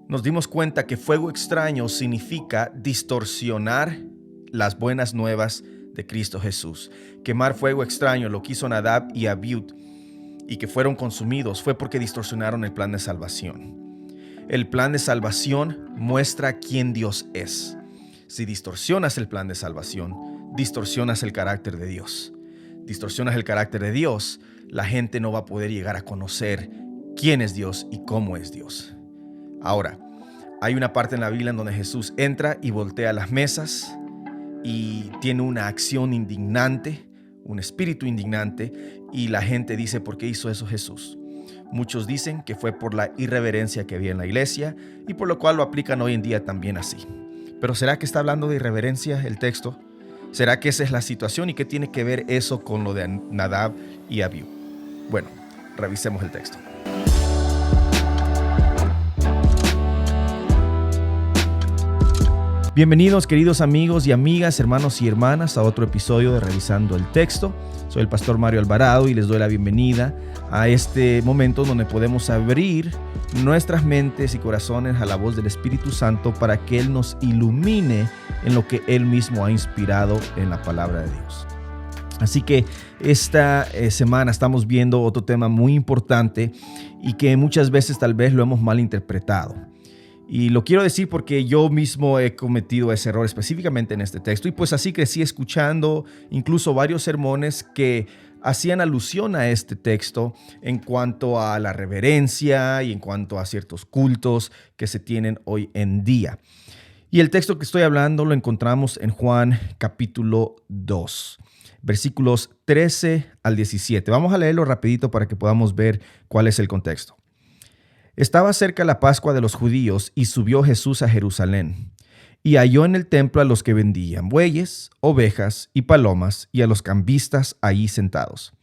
Nos dimos cuenta que fuego extraño significa distorsionar las buenas nuevas de Cristo Jesús. Quemar fuego extraño, lo que hizo Nadab y Abiud, y que fueron consumidos, fue porque distorsionaron el plan de salvación. El plan de salvación muestra quién Dios es. Si distorsionas el plan de salvación, distorsionas el carácter de Dios. Distorsionas el carácter de Dios, la gente no va a poder llegar a conocer quién es Dios y cómo es Dios. Ahora, hay una parte en la Biblia en donde Jesús entra y voltea las mesas y tiene una acción indignante, un espíritu indignante, y la gente dice, ¿por qué hizo eso Jesús? Muchos dicen que fue por la irreverencia que había en la iglesia y por lo cual lo aplican hoy en día también así. Pero ¿será que está hablando de irreverencia el texto? ¿Será que esa es la situación y qué tiene que ver eso con lo de Nadab y Abiú? Bueno, revisemos el texto. Bienvenidos, queridos amigos y amigas, hermanos y hermanas, a otro episodio de Revisando el Texto. Soy el pastor Mario Alvarado y les doy la bienvenida a este momento donde podemos abrir nuestras mentes y corazones a la voz del Espíritu Santo para que Él nos ilumine en lo que Él mismo ha inspirado en la palabra de Dios. Así que esta semana estamos viendo otro tema muy importante y que muchas veces tal vez lo hemos malinterpretado. Y lo quiero decir porque yo mismo he cometido ese error específicamente en este texto y pues así crecí escuchando incluso varios sermones que hacían alusión a este texto en cuanto a la reverencia y en cuanto a ciertos cultos que se tienen hoy en día. Y el texto que estoy hablando lo encontramos en Juan capítulo 2, versículos 13 al 17. Vamos a leerlo rapidito para que podamos ver cuál es el contexto. Estaba cerca la Pascua de los judíos y subió Jesús a Jerusalén. Y halló en el templo a los que vendían bueyes, ovejas y palomas y a los cambistas allí sentados.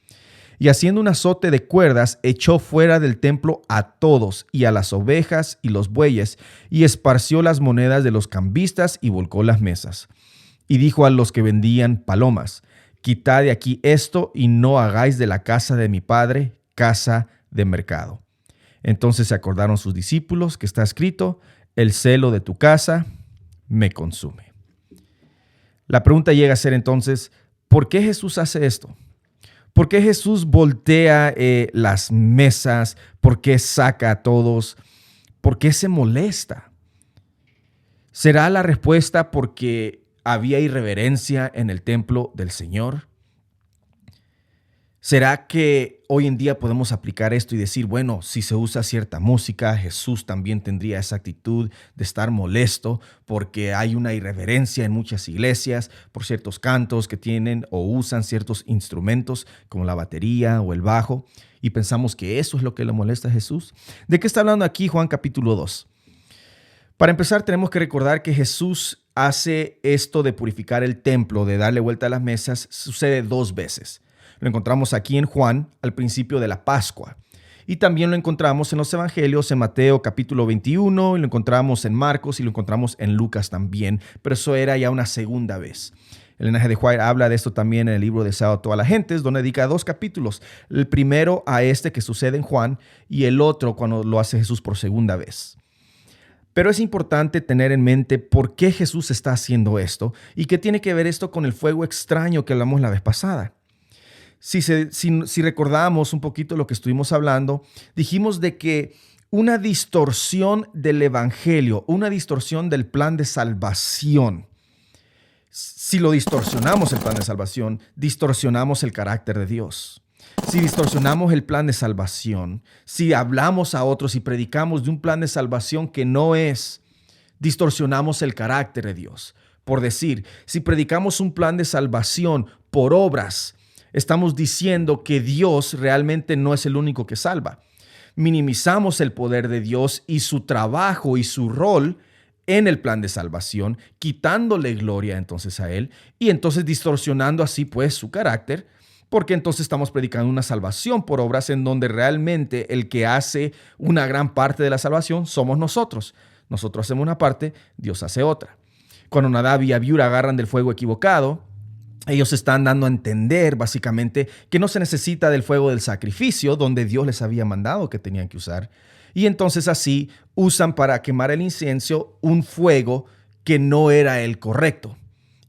Y haciendo un azote de cuerdas, echó fuera del templo a todos y a las ovejas y los bueyes y esparció las monedas de los cambistas y volcó las mesas. Y dijo a los que vendían palomas, quitad de aquí esto y no hagáis de la casa de mi padre casa de mercado. Entonces se acordaron sus discípulos que está escrito, el celo de tu casa me consume. La pregunta llega a ser entonces, ¿por qué Jesús hace esto? ¿Por qué Jesús voltea las mesas? ¿Por qué saca a todos? ¿Por qué se molesta? ¿Será la respuesta porque había irreverencia en el templo del Señor? ¿Será que hoy en día podemos aplicar esto y decir, bueno, si se usa cierta música, Jesús también tendría esa actitud de estar molesto porque hay una irreverencia en muchas iglesias por ciertos cantos que tienen o usan ciertos instrumentos como la batería o el bajo y pensamos que eso es lo que le molesta a Jesús? ¿De qué está hablando aquí Juan capítulo 2? Para empezar, tenemos que recordar que Jesús hace esto de purificar el templo, de darle vuelta a las mesas, sucede 2 veces. Lo encontramos aquí en Juan al principio de la Pascua. Y también lo encontramos en los Evangelios, en Mateo capítulo 21, y lo encontramos en Marcos y lo encontramos en Lucas también. Pero eso era ya una segunda vez. Ellen G. White habla de esto también en el libro de Sábado a todas las gentes, donde dedica 2 capítulos. El primero a este que sucede en Juan y el otro cuando lo hace Jesús por segunda vez. Pero es importante tener en mente por qué Jesús está haciendo esto y qué tiene que ver esto con el fuego extraño que hablamos la vez pasada. Si recordamos un poquito lo que estuvimos hablando, dijimos de que una distorsión del evangelio, una distorsión del plan de salvación, si lo distorsionamos el plan de salvación, distorsionamos el carácter de Dios. Si distorsionamos el plan de salvación, si hablamos a otros y predicamos de un plan de salvación que no es, distorsionamos el carácter de Dios. Por decir, si predicamos un plan de salvación por obras, estamos diciendo que Dios realmente no es el único que salva. Minimizamos el poder de Dios y su trabajo y su rol en el plan de salvación, quitándole gloria entonces a Él y entonces distorsionando así pues su carácter, porque entonces estamos predicando una salvación por obras en donde realmente el que hace una gran parte de la salvación somos nosotros. Nosotros hacemos una parte, Dios hace otra. Cuando Nadab y Abiú agarran del fuego equivocado, ellos están dando a entender básicamente que no se necesita del fuego del sacrificio donde Dios les había mandado que tenían que usar. Y entonces así usan para quemar el incienso un fuego que no era el correcto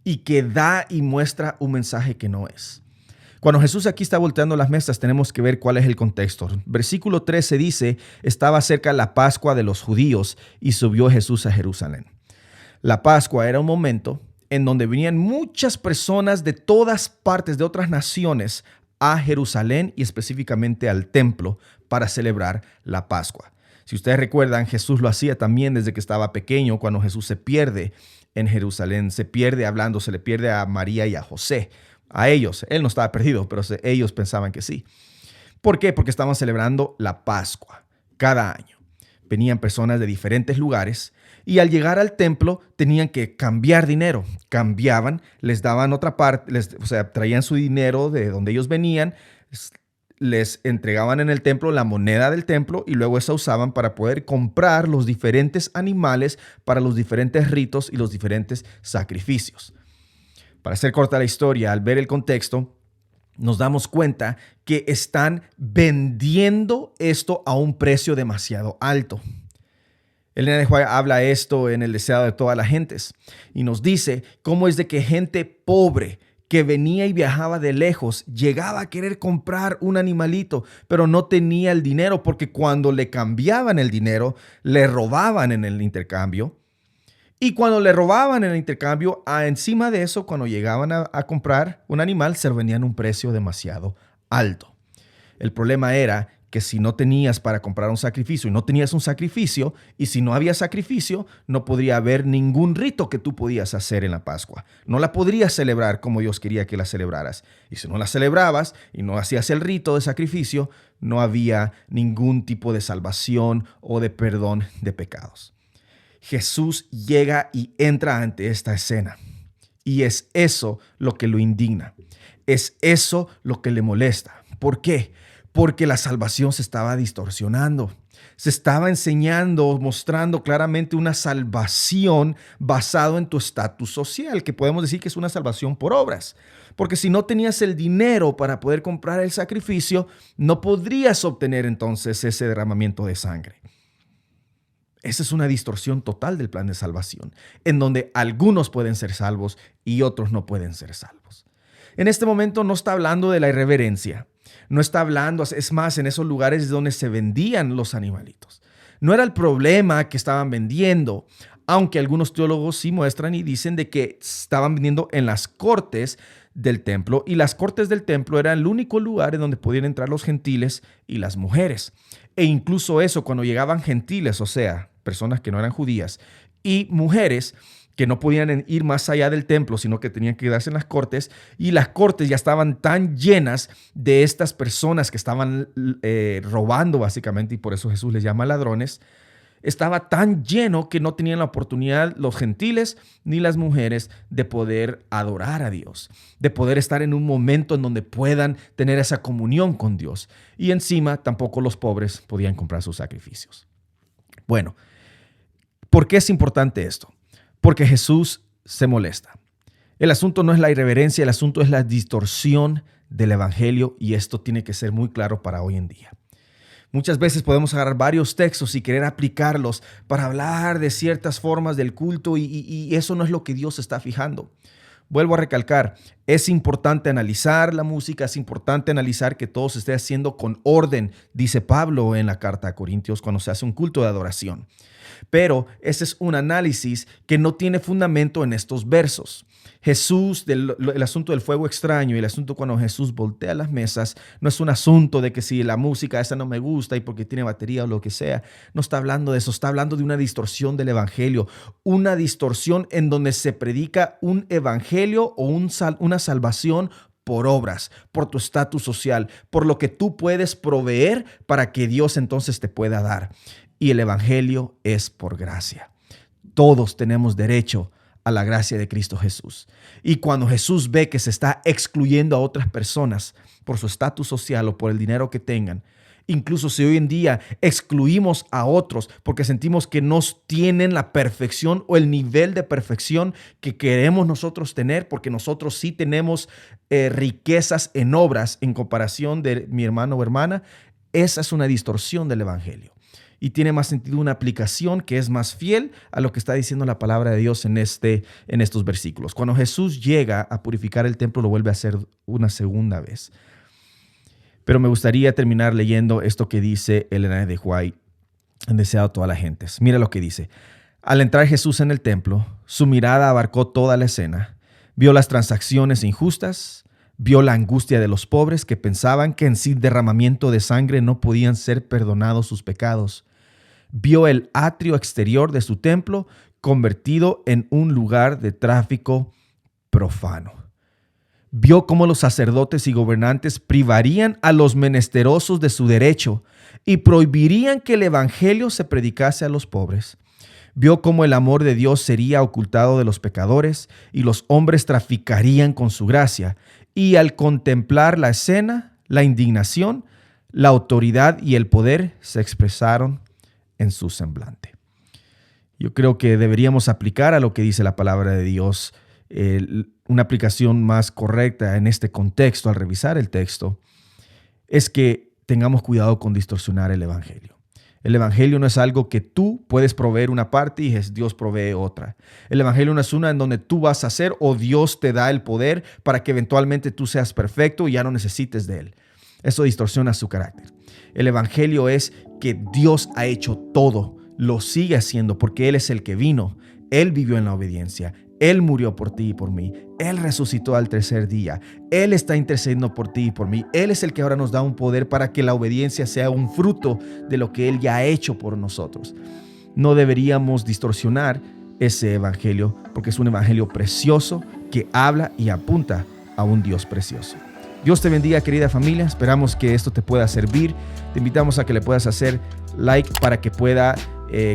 y que da y muestra un mensaje que no es. Cuando Jesús aquí está volteando las mesas, tenemos que ver cuál es el contexto. Versículo 13 dice, estaba cerca la Pascua de los judíos y subió Jesús a Jerusalén. La Pascua era un momento en donde venían muchas personas de todas partes, de otras naciones, a Jerusalén y específicamente al templo para celebrar la Pascua. Si ustedes recuerdan, Jesús lo hacía también desde que estaba pequeño, cuando Jesús se pierde en Jerusalén, se le pierde a María y a José. A ellos, él no estaba perdido, pero ellos pensaban que sí. ¿Por qué? Porque estaban celebrando la Pascua cada año. Venían personas de diferentes lugares y al llegar al templo tenían que cambiar dinero. Cambiaban, les daban otra parte, traían su dinero de donde ellos venían, les entregaban en el templo la moneda del templo y luego esa usaban para poder comprar los diferentes animales para los diferentes ritos y los diferentes sacrificios. Para hacer corta la historia, al ver el contexto, nos damos cuenta que están vendiendo esto a un precio demasiado alto. Elena de White habla esto en El deseado de todas las gentes y nos dice cómo es de que gente pobre que venía y viajaba de lejos llegaba a querer comprar un animalito, pero no tenía el dinero porque cuando le cambiaban el dinero, le robaban en el intercambio. Y cuando le robaban en el intercambio, encima de eso, cuando llegaban a comprar un animal, se lo vendían a un precio demasiado alto. El problema era que si no tenías para comprar un sacrificio y no tenías un sacrificio, y si no había sacrificio, no podría haber ningún rito que tú podías hacer en la Pascua. No la podrías celebrar como Dios quería que la celebraras. Y si no la celebrabas y no hacías el rito de sacrificio, no había ningún tipo de salvación o de perdón de pecados. Jesús llega y entra ante esta escena. Y es eso lo que lo indigna. Es eso lo que le molesta. ¿Por qué? Porque la salvación se estaba distorsionando. Se estaba enseñando, mostrando claramente una salvación basada en tu estatus social, que podemos decir que es una salvación por obras. Porque si no tenías el dinero para poder comprar el sacrificio, no podrías obtener entonces ese derramamiento de sangre. Esa es una distorsión total del plan de salvación, en donde algunos pueden ser salvos y otros no pueden ser salvos. En este momento no está hablando de la irreverencia, no está hablando, es más, en esos lugares donde se vendían los animalitos. No era el problema que estaban vendiendo, aunque algunos teólogos sí muestran y dicen de que estaban vendiendo en las cortes del templo, y las cortes del templo eran el único lugar en donde podían entrar los gentiles y las mujeres. E incluso eso, cuando llegaban gentiles, o sea, personas que no eran judías, y mujeres que no podían ir más allá del templo, sino que tenían que quedarse en las cortes, y las cortes ya estaban tan llenas de estas personas que estaban robando básicamente, y por eso Jesús les llama ladrones. Estaba tan lleno que no tenían la oportunidad los gentiles ni las mujeres de poder adorar a Dios, de poder estar en un momento en donde puedan tener esa comunión con Dios. Y encima tampoco los pobres podían comprar sus sacrificios. Bueno, ¿por qué es importante esto? Porque Jesús se molesta. El asunto no es la irreverencia, el asunto es la distorsión del evangelio, y esto tiene que ser muy claro para hoy en día. Muchas veces podemos agarrar varios textos y querer aplicarlos para hablar de ciertas formas del culto y eso no es lo que Dios está fijando. Vuelvo a recalcar, es importante analizar la música, es importante analizar que todo se esté haciendo con orden, dice Pablo en la carta a Corintios cuando se hace un culto de adoración. Pero ese es un análisis que no tiene fundamento en estos versos. Jesús, el asunto del fuego extraño y el asunto cuando Jesús voltea las mesas, no es un asunto de que si la música esa no me gusta y porque tiene batería o lo que sea. No está hablando de eso, está hablando de una distorsión del evangelio, una distorsión en donde se predica un evangelio o una salvación por obras, por tu estatus social, por lo que tú puedes proveer para que Dios entonces te pueda dar. Y el evangelio es por gracia. Todos tenemos derecho a la gracia de Cristo Jesús. Y cuando Jesús ve que se está excluyendo a otras personas por su estatus social o por el dinero que tengan, incluso si hoy en día excluimos a otros porque sentimos que no tienen la perfección o el nivel de perfección que queremos nosotros tener, porque nosotros sí tenemos riquezas en obras en comparación de mi hermano o hermana, esa es una distorsión del evangelio. y tiene más sentido una aplicación que es más fiel a lo que está diciendo la palabra de Dios en estos versículos. Cuando Jesús llega a purificar el templo, lo vuelve a hacer una segunda vez. Pero me gustaría terminar leyendo esto que dice Ellen G. White en Deseado a todas las gentes. Mira lo que dice. Al entrar Jesús en el templo, su mirada abarcó toda la escena. Vio las transacciones injustas, vio la angustia de los pobres que pensaban que en sí derramamiento de sangre no podían ser perdonados sus pecados. Vio el atrio exterior de su templo convertido en un lugar de tráfico profano. Vio cómo los sacerdotes y gobernantes privarían a los menesterosos de su derecho y prohibirían que el evangelio se predicase a los pobres. Vio cómo el amor de Dios sería ocultado de los pecadores y los hombres traficarían con su gracia. Y al contemplar la escena, la indignación, la autoridad y el poder se expresaron en su semblante. Yo creo que deberíamos aplicar a lo que dice la palabra de Dios, una aplicación más correcta en este contexto al revisar el texto, es que tengamos cuidado con distorsionar el evangelio. El evangelio no es algo que tú puedes proveer una parte y Dios provee otra. El evangelio no es una en donde tú vas a hacer o Dios te da el poder para que eventualmente tú seas perfecto y ya no necesites de él. Eso distorsiona su carácter. El evangelio es que Dios ha hecho todo, lo sigue haciendo porque Él es el que vino. Él vivió en la obediencia. Él murió por ti y por mí. Él resucitó al tercer día. Él está intercediendo por ti y por mí. Él es el que ahora nos da un poder para que la obediencia sea un fruto de lo que Él ya ha hecho por nosotros. No deberíamos distorsionar ese evangelio porque es un evangelio precioso que habla y apunta a un Dios precioso. Dios te bendiga, querida familia. Esperamos que esto te pueda servir. Te invitamos a que le puedas hacer like para que pueda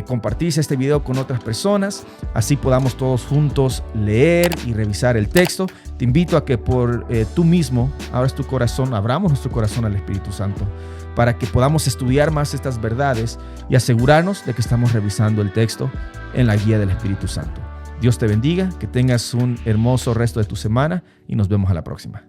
compartirse este video con otras personas, así podamos todos juntos leer y revisar el texto. Te invito a que por tú mismo abras tu corazón, abramos nuestro corazón al Espíritu Santo para que podamos estudiar más estas verdades y asegurarnos de que estamos revisando el texto en la guía del Espíritu Santo. Dios te bendiga, que tengas un hermoso resto de tu semana y nos vemos a la próxima.